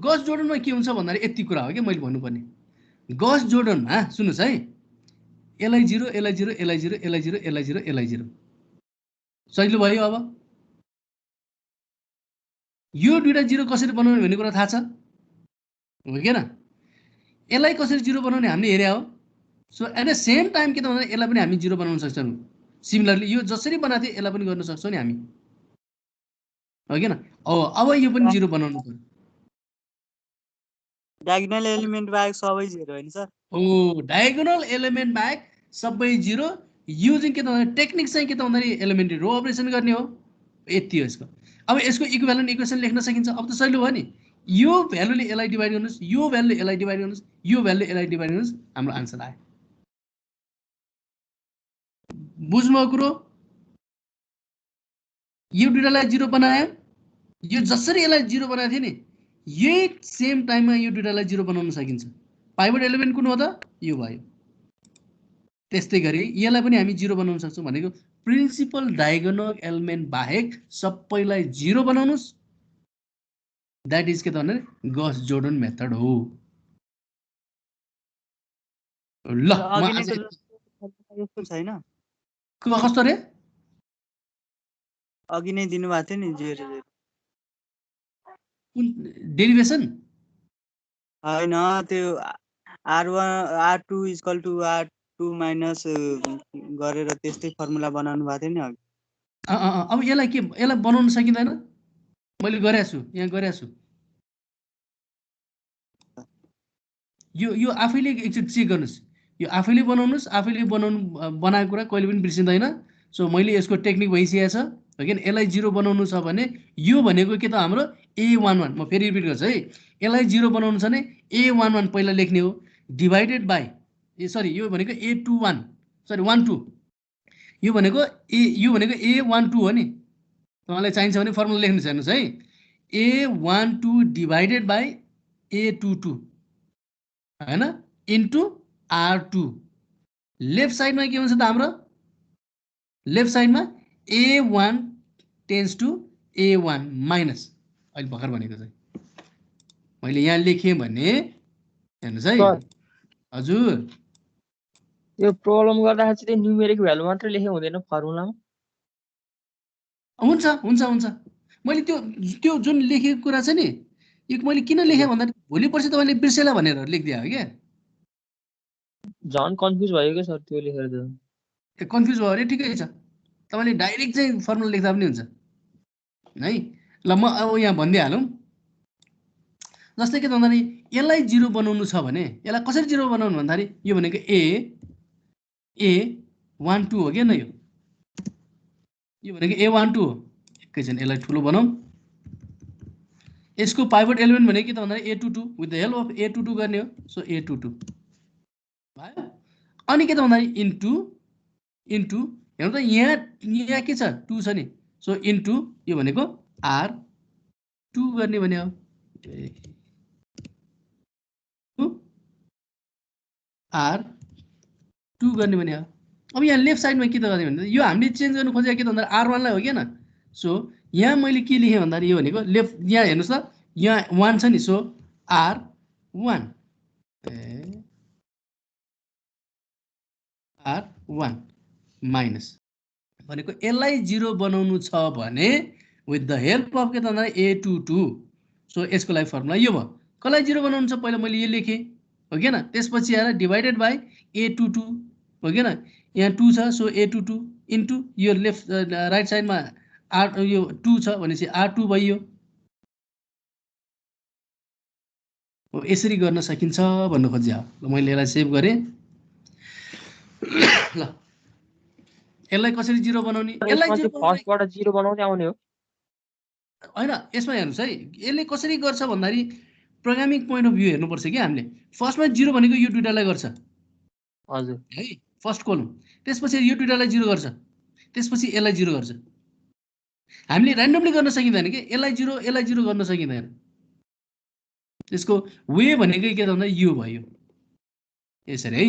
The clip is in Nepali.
गस जोर्डनमा के हुन्छ भन्दाखेरि यति कुरा हो कि मैले भन्नुपर्ने गस जोर्डनमा सुन्नुस् है LI 0 LI 0 LI 0 LI 0 LI 0 LI 0 सजिलो भयो अब यो दुईटा 0 कसरी बनाउने भन्ने कुरा थाहा छ हो के न एलआई कसरी 0 बनाउने हामीले हेरे हो so at the same time के त भन्दा यसलाई पनि हामी 0 बनाउन सक्छौं सिमिलरली यो जसरी बनाथे यसलाई पनि गर्न सक्छौं नि हामी हो के न अब यो पनि 0 बनाउनु पर्यो डायगोनल एलिमेन्ट बाहेक सबै 0 हैन सर डायगोनल एलिमेन्ट बाहेक सबै 0 युजिङ के त भन्दा टेक्निक चाहिँ के त भन्दा एलिमेन्ट्री रो अपरेसन गर्ने हो यति हो यसको अब यसको इक्विभ्यालेन्ट इक्वेसन लेख्न सकिन्छ अब त सजिलो भयो नि यो भ्यालुले एलआई डिभाइड गर्नुस् यो भ्यालुले एलआई डिभाइड गर्नुस् यो भ्यालुले एलआई डिभाइड गर्नुस् हाम्रो आन्सर आयो बुझ्नुभयो कुरो यो दुईटालाई 0 बनायो यो जसरी यसलाई 0 बनाएको थियो नि यही सेम टाइममा यो दुईटालाई 0 बनाउन सकिन्छ पाइभट एलिमेन्ट कुन हो त यो भयो त्यस्तै गरी यसलाई पनि हामी 0 बनाउन सक्छौं भनेको प्रिन्सिपल डायगोनल एलिमेन्ट बाहेक सबैलाई 0 बनाउनुस् दैट इज के त भने गस जोर्डन मेथड हो ल छैन कस्तो रे अघि नै दिनु भएको थियो नि 0 डेरिभेसन हैन त्यो r1 r2 r2 माइनस गरेर त्यस्तै फर्मुला बनाउनु भएको थियो नि अघि अब यसलाई बनाउन सकिदैन मैले गरेको छु यहाँ गरेको छु यो आफैले एकचोटि चेक गर्नुस् यो आफैले बनाउनुस् आफैले बनाएको कुरा कहिले पनि बिर्सिँदैन सो मैले यसको टेक्निक भइसकेको छ हो किन यसलाई 0 बनाउनु छ भने यो भनेको के त हाम्रो a11 म फेरि रिपिट गर्छु है यसलाई 0 बनाउनु छ भने a11 पहिला लेख्ने हो डिभाइडेड बाइ सरी यो भनेको a21 सरी 12 यो भनेको a12 हो नि तपाईलाई चाहिन्छ भने फर्मुला लेख्नु छ हेर्नुस् है a12 डिभाइडेड बाइ a22 हैन इन्टु r2 लेफ्ट साइडमा के हुन्छ त हाम्रो लेफ्ट साइडमा a1 tense to a1 minus अहिले भर्खर भनेको चाहिँ मैले यहाँ लेखेँ भने हेर्नुस् है हजुर यो प्रब्लम गर्दाखेरि चाहिँ न्युमेरिक भ्यालु मात्र लेखे हुँदैन फर्मुलामा हुन्छ मैले त्यो जुन लेखेको कुरा छ नि यो मैले किन लेखे भन्दा भोलि पर्सि तपाईले बिर्सेला भनेर लेख्दिया हो के झन कन्फ्युज भयो के सर त्यो लेखेर त कन्फ्युज भयो अरे ठिकै छ तपाईले डाइरेक्ट चाहिँ फर्मुला लेख्दा पनि हुन्छ है ल म अब यहाँ भन्दै हालौं जस्तै के भन्दा नि यसलाई 0 बनाउनु छ भने यसलाई कसरी 0 बनाउनु भन्दाखेरि यो भनेको a12 हो के न यो भनेको a12 हो एकैछिन यसलाई ठुलो बनाऊ यसको पाइभट एलिमेन्ट भनेको के त भन्दाखेरि a22 with the help of a22 गर्ने हो सो a22 भयो अनि के त भन्दाखेरि इन्टु हेर्नु त यहाँ के छ 2 छ नि सो इन्टु यो भनेको r2 गर्ने भने हो r2 गर्ने भने हो अब यहाँ लेफ्ट साइडमा के त गर्ने भन्दा यो हामीले चेन्ज गर्नु खोजेको के त भन्दा r1 लाई हो के न सो यहाँ मैले के लेखे भन्दा यो भनेको लेफ्ट यहाँ हेर्नुस् त यहाँ 1 छ नि सो r1 माइनस भनेको यसलाई 0 बनाउनु छ भने विथ द हेल्प अफ के त भन्दा a22 सो यसको लागि फर्मुला यो भयो कसलाई 0 बनाउनु छ पहिला मैले यो लेखे हो के न त्यसपछि आएर डिभाइडेड बाइ a22 हो के न यहाँ 2 छ सो a22 इन्टु यो लेफ्ट राइट साइडमा r यो 2 छ भनेपछि r2 भयो हो यसरी गर्न सकिन्छ भन्नु खोज्या हो मैले यसलाई सेभ गरे ल यसलाई कसरी 0 बनाउने यसलाई फर्स्टबाट 0 बनाउँदै आउने हो हैन यसमा हेर्नुस् है यसले कसरी गर्छ भन्दाखेरि प्रोग्रामिङ पोइन्ट अफ भ्यू हेर्नुपर्छ के हामीले फर्स्टमा 0 भनेको यो दुईटालाई गर्छ हजुर है फर्स्ट कलम त्यसपछि यो दुईटालाई 0 गर्छ त्यसपछि यसलाई 0 गर्छ हामीले र्यान्डमली गर्न सकिदैन के यसलाई 0 गर्न सकिदैन त्यसको वे भनेको के त भन्दा यो भयो यसरी है